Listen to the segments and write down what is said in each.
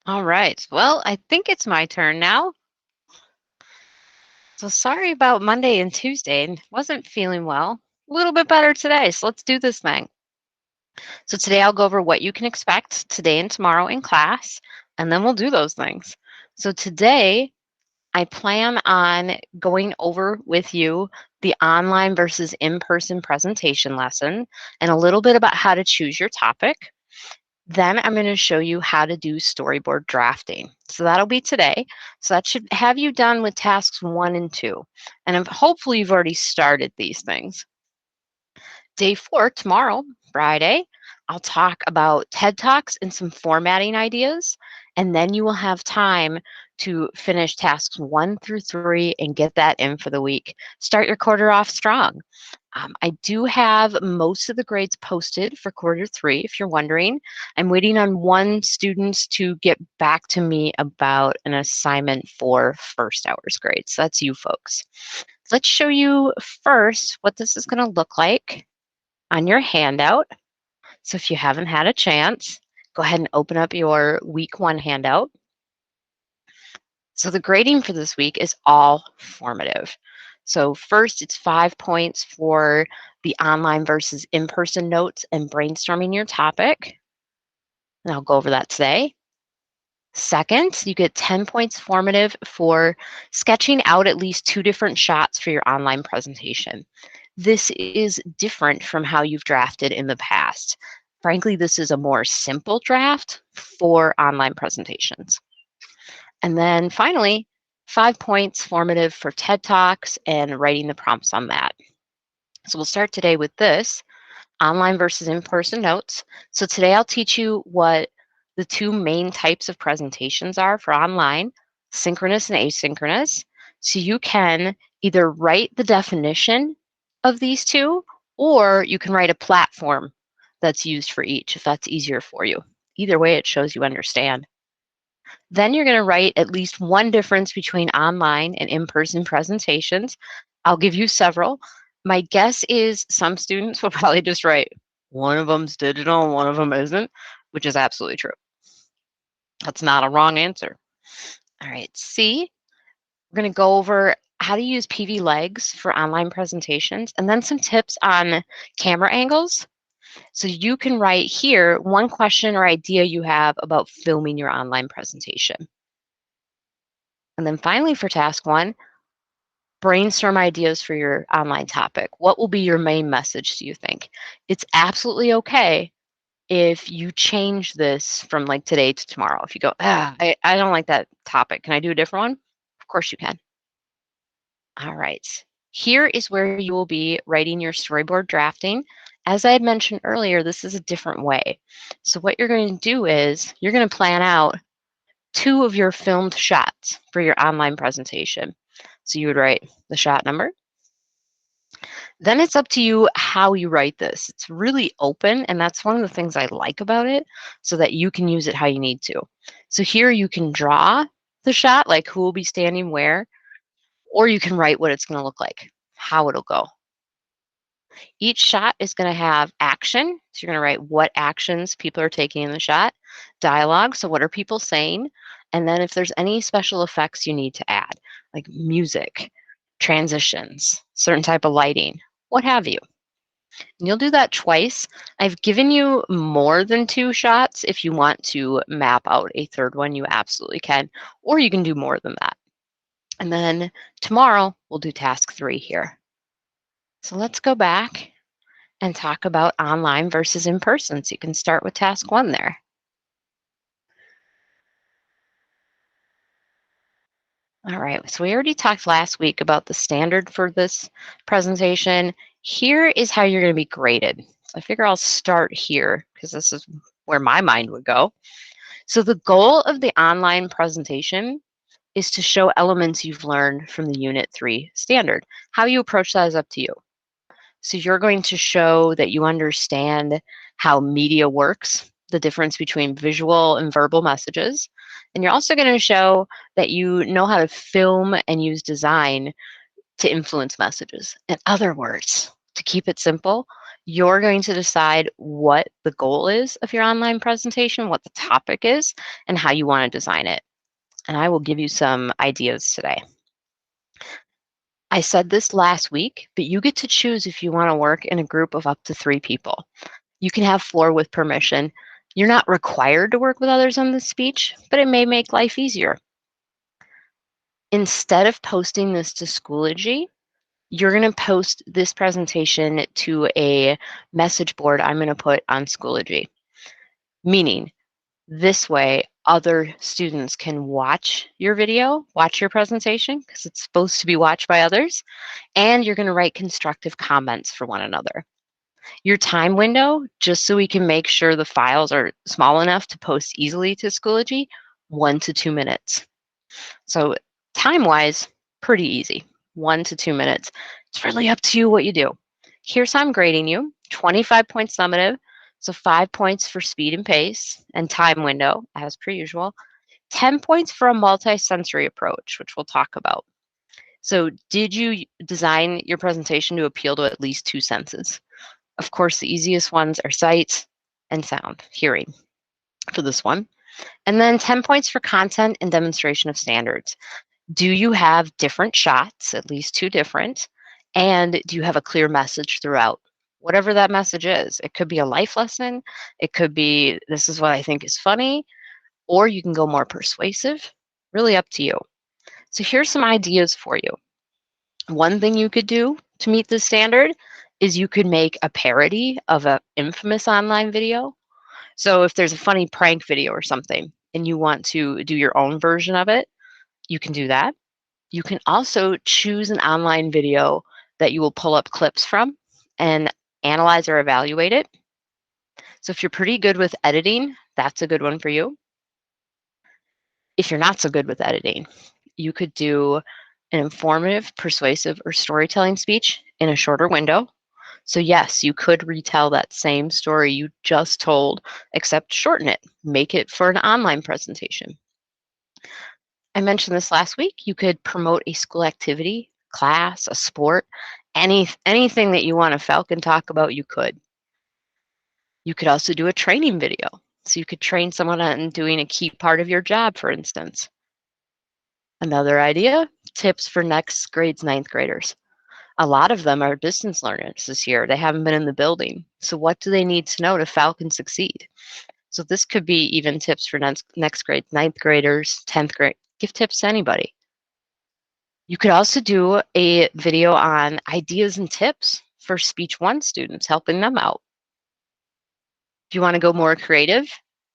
All right. Well, I think it's my turn now. So sorry about Monday and Tuesday and wasn't feeling well. A little bit better today. So let's do this thing. So today I'll go over what you can expect today and tomorrow in class, and then we'll do those things. So today I plan on going over with you the online versus in-person presentation lesson and a little bit about how to choose your topic. Then I'm going to show you how to do storyboard drafting. So that'll be today. So that should have you done with tasks 1 and 2. And hopefully you've already started these things. Day 4, tomorrow, Friday, I'll talk about TED Talks and some formatting ideas. And then you will have time to finish tasks 1 through 3 and get that in for the week. Start your quarter off strong. I do have most of the grades posted for quarter 3, if you're wondering. I'm waiting on one student to get back to me about an assignment for first hours grades. So that's you folks. Let's show you first what this is going to look like on your handout. So if you haven't had a chance, go ahead and open up your week 1 handout. So the grading for this week is all formative. So first, it's 5 points for the online versus in-person notes and brainstorming your topic. And I'll go over that today. Second, you get 10 points formative for sketching out at least 2 different shots for your online presentation. This is different from how you've drafted in the past. Frankly, this is a more simple draft for online presentations. And then finally, 5 points formative for TED Talks and writing the prompts on that. So we'll start today with this, online versus in-person notes. So today I'll teach you what the 2 main types of presentations are for online, synchronous and asynchronous. So you can either write the definition of these 2, or you can write a platform that's used for each if that's easier for you. Either way, it shows you understand. Then you're going to write at least one difference between online and in-person presentations. I'll give you several. My guess is some students will probably just write one of them's digital and one of them isn't, which is absolutely true. That's not a wrong answer. All right, C, we're going to go over how to use PV legs for online presentations and then some tips on camera angles. So you can write here one question or idea you have about filming your online presentation. And then finally for task 1, brainstorm ideas for your online topic. What will be your main message, do you think? It's absolutely okay if you change this from like today to tomorrow. If you go, I don't like that topic. Can I do a different one? Of course you can. All right. Here is where you will be writing your storyboard drafting. As I had mentioned earlier, this is a different way. So what you're going to do is you're going to plan out 2 of your filmed shots for your online presentation. So you would write the shot number. Then it's up to you how you write this. It's really open, and that's one of the things I like about it, so that you can use it how you need to. So here you can draw the shot, like who will be standing where, or you can write what it's going to look like, how it'll go. Each shot is going to have action. So you're going to write what actions people are taking in the shot, dialogue. So what are people saying? And then if there's any special effects you need to add, like music, transitions, certain type of lighting, what have you. And you'll do that twice. I've given you more than 2 shots. If you want to map out a third one, you absolutely can, or you can do more than that. And then tomorrow we'll do task 3 here. So let's go back and talk about online versus in person. So you can start with task 1 there. All right, so we already talked last week about the standard for this presentation. Here is how you're going to be graded. So I figure I'll start here because this is where my mind would go. So the goal of the online presentation is to show elements you've learned from the Unit 3 standard. How you approach that is up to you. So you're going to show that you understand how media works, the difference between visual and verbal messages. And you're also going to show that you know how to film and use design to influence messages. In other words, to keep it simple, You're going to decide what the goal is of your online presentation, what the topic is, and how you want to design it. And I will give you some ideas today. I said this last week, but you get to choose if you want to work in a group of up to 3 people. You can have 4 with permission. You're not required to work with others on this speech, but it may make life easier. Instead of posting this to Schoology, you're going to post this presentation to a message board I'm going to put on Schoology. Meaning, this way, other students can watch your video, watch your presentation, because it's supposed to be watched by others, and you're going to write constructive comments for one another. Your time window, just so we can make sure the files are small enough to post easily to Schoology, 1 to 2 minutes. So time-wise, pretty easy, 1 to 2 minutes. It's really up to you what you do. Here's how I'm grading you, 25 points summative, so 5 points for speed and pace and time window, as per usual. 10 points for a multi-sensory approach, which we'll talk about. So did you design your presentation to appeal to at least 2 senses? Of course, the easiest ones are sight and sound, hearing for this one. And then 10 points for content and demonstration of standards. Do you have different shots, at least 2 different? And do you have a clear message throughout? Whatever that message is. It could be a life lesson. It could be, this is what I think is funny. Or you can go more persuasive. Really up to you. So here's some ideas for you. One thing you could do to meet this standard is you could make a parody of an infamous online video. So if there's a funny prank video or something and you want to do your own version of it, you can do that. You can also choose an online video that you will pull up clips from and analyze or evaluate it. So if you're pretty good with editing, that's a good one for you. If you're not so good with editing, you could do an informative, persuasive, or storytelling speech in a shorter window. So yes, you could retell that same story you just told, except shorten it, make it for an online presentation. I mentioned this last week. You could promote a school activity, class, a sport, anything that you want to Falcon talk about, you could. You could also do a training video. So you could train someone on doing a key part of your job, for instance. Another idea, tips for next grades, 9th graders. A lot of them are distance learners this year. They haven't been in the building. So what do they need to know to Falcon succeed? So this could be even tips for next grade, 9th graders, 10th grade. Give tips to anybody. You could also do a video on ideas and tips for Speech 1 students, helping them out. If you want to go more creative,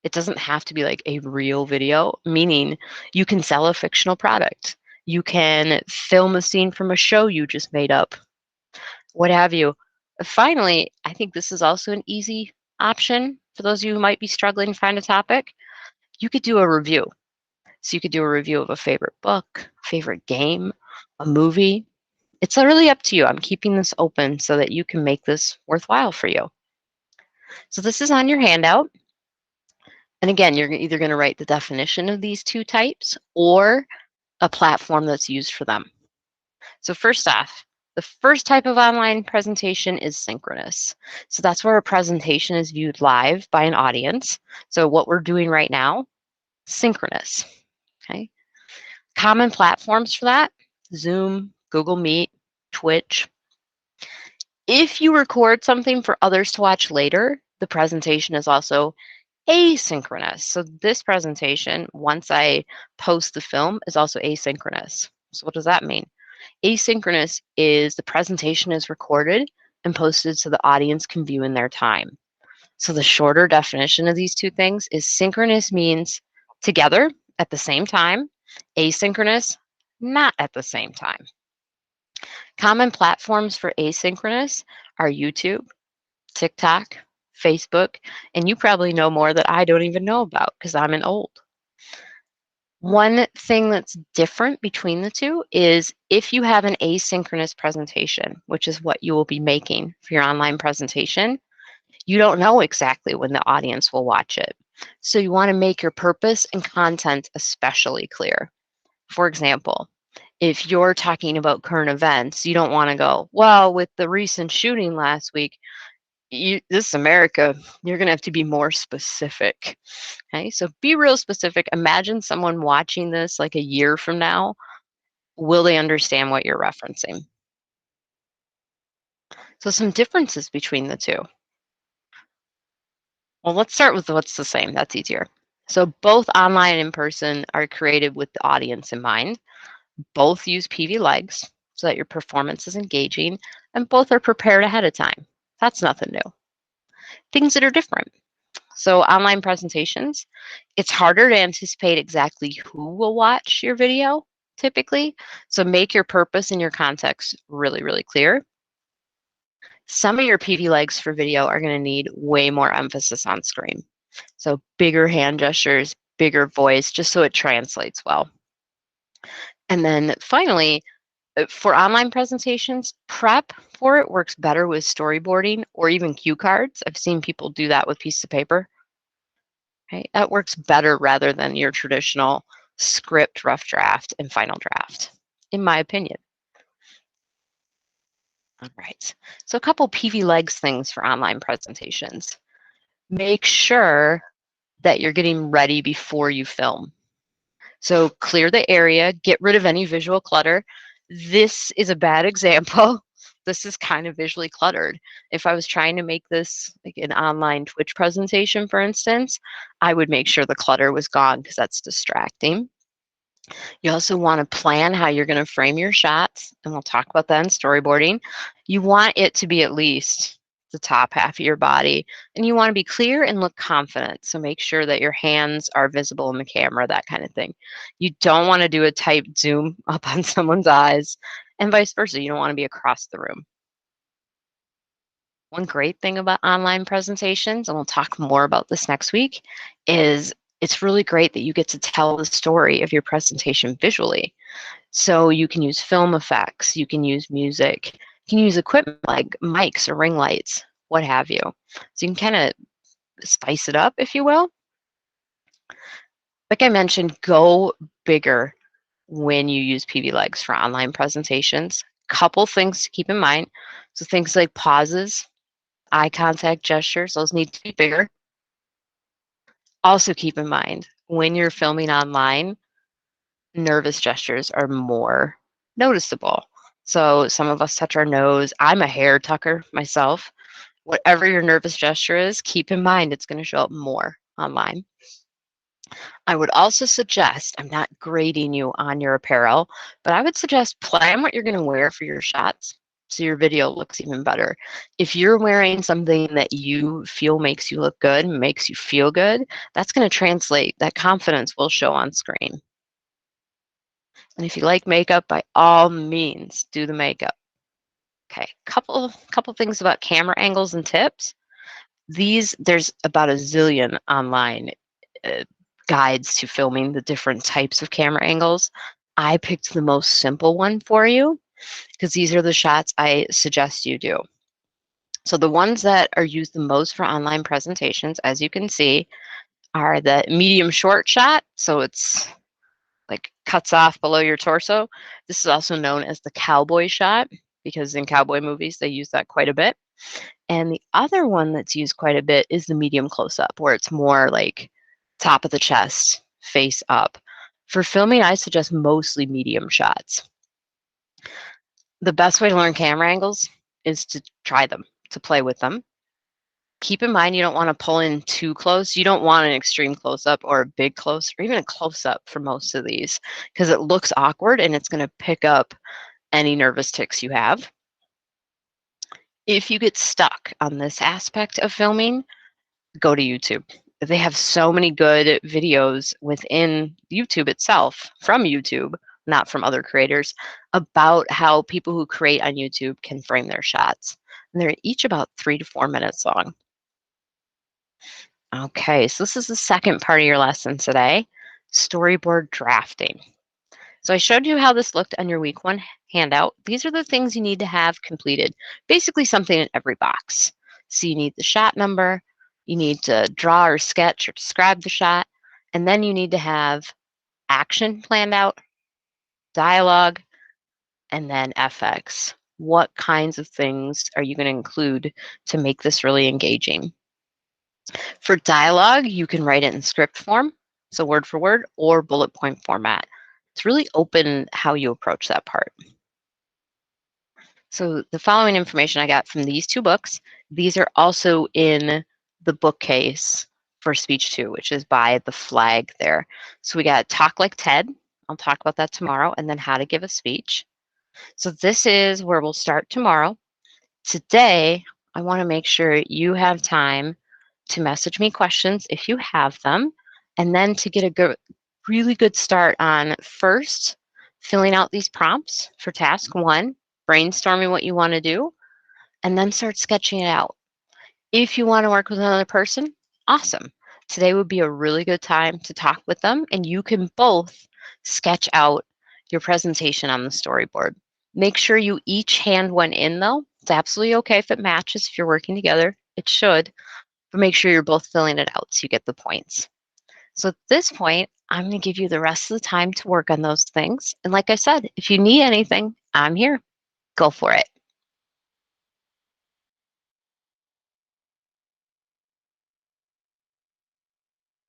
it doesn't have to be like a real video, meaning you can sell a fictional product. You can film a scene from a show you just made up, what have you. Finally, I think this is also an easy option for those of you who might be struggling to find a topic. You could do a review. So you could do a review of a favorite book, favorite game, a movie. It's really up to you. I'm keeping this open so that you can make this worthwhile for you. So this is on your handout. And again, you're either going to write the definition of these 2 types or a platform that's used for them. So first off, the first type of online presentation is synchronous. So that's where a presentation is viewed live by an audience. So what we're doing right now, synchronous. Okay. Common platforms for that, Zoom, Google Meet, Twitch. If you record something for others to watch later, the presentation is also asynchronous. So this presentation, once I post the film, is also asynchronous. So what does that mean? Asynchronous is the presentation is recorded and posted so the audience can view in their time. So the shorter definition of these 2 things is synchronous means together at the same time, asynchronous, not at the same time. Common platforms for asynchronous are YouTube, TikTok, Facebook, and you probably know more that I don't even know about because I'm an old. One thing that's different between the 2 is if you have an asynchronous presentation, which is what you will be making for your online presentation, you don't know exactly when the audience will watch it. So you want to make your purpose and content especially clear. For example, if you're talking about current events, you don't want to go, well, with the recent shooting last week, This is America. You're going to have to be more specific. Okay, so be real specific. Imagine someone watching this like a year from now. Will they understand what you're referencing? So, some differences between the two. Well, let's start with what's the same. That's easier. So, both online and in person are created with the audience in mind. Both use PV legs so that your performance is engaging, and both are prepared ahead of time. That's nothing new. Things that are different. So, online presentations, it's harder to anticipate exactly who will watch your video typically. So, make your purpose and your context really, really clear. Some of your PV legs for video are going to need way more emphasis on screen. So, bigger hand gestures, bigger voice, just so it translates well. And then finally, for online presentations, prep for it works better with storyboarding or even cue cards. I've seen people do that with pieces of paper. Right? That works better rather than your traditional script, rough draft, and final draft, in my opinion. All right. So a couple PV legs things for online presentations. Make sure that you're getting ready before you film. So clear the area, get rid of any visual clutter. This is a bad example. This is kind of visually cluttered. If I was trying to make this like an online Twitch presentation, for instance, I would make sure the clutter was gone because that's distracting. You also want to plan how you're going to frame your shots, and we'll talk about that in storyboarding. You want it to be at least the top half of your body, and you want to be clear and look confident. So make sure that your hands are visible in the camera, that kind of thing. You don't want to do a tight zoom up on someone's eyes, and vice versa. You don't want to be across the room. One great thing about online presentations, and we'll talk more about this next week, is it's really great that you get to tell the story of your presentation visually. So you can use film effects, you can use music, you can use equipment like mics or ring lights, what have you. So you can kind of spice it up, if you will. Like I mentioned, go bigger when you use PV legs for online presentations. Couple things to keep in mind. So things like pauses, eye contact gestures, those need to be bigger. Also keep in mind, when you're filming online, nervous gestures are more noticeable. So some of us touch our nose. I'm a hair tucker myself. Whatever your nervous gesture is, keep in mind it's going to show up more online. I would also suggest, I'm not grading you on your apparel, but I would suggest plan what you're going to wear for your shots so your video looks even better. If you're wearing something that you feel makes you look good, makes you feel good, that's going to translate. That confidence will show on screen. And if you like makeup, by all means, do the makeup. Okay, couple things about camera angles and tips. There's about a zillion online uh, guides to filming the different types of camera angles. I picked the most simple one for you because these are the shots I suggest you do. So the ones that are used the most for online presentations, as you can see, are the medium short shot. So it's like cuts off below your torso. This is also known as the cowboy shot because in cowboy movies they use that quite a bit. And the other one that's used quite a bit is the medium close up, where it's more like top of the chest, face up. For filming, I suggest mostly medium shots. The best way to learn camera angles is to try them, to play with them. Keep in mind you don't want to pull in too close. You don't want an extreme close up or a big close or even a close up for most of these because it looks awkward and it's going to pick up any nervous tics you have. If you get stuck on this aspect of filming, go to YouTube. They have so many good videos within YouTube itself, from YouTube, not from other creators, about how people who create on YouTube can frame their shots. And they're each about 3 to 4 minutes long. Okay, so this is the second part of your lesson today, storyboard drafting. So I showed you how this looked on your week 1 handout. These are the things you need to have completed, basically something in every box. So you need the shot number, you need to draw or sketch or describe the shot, and then you need to have action planned out, dialogue, and then FX. what kinds of things are you going to include to make this really engaging. For dialogue, you can write it in script form, so word for word, or bullet point format. It's really open how you approach that part. So the following information I got from these two books, these are also in the bookcase for Speech2, which is by the flag there. So we got Talk Like Ted. I'll talk about that tomorrow, and then How to Give a Speech. So this is where we'll start tomorrow. Today, I want to make sure you have time to message me questions if you have them, and then to get a really good start on first filling out these prompts for task 1, brainstorming what you want to do, and then start sketching it out. If you want to work with another person, awesome. Today would be a really good time to talk with them, and you can both sketch out your presentation on the storyboard. Make sure you each hand one in, though. It's absolutely okay if it matches if you're working together. It should, but make sure you're both filling it out so you get the points. So at this point, I'm going to give you the rest of the time to work on those things. And like I said, if you need anything, I'm here. Go for it.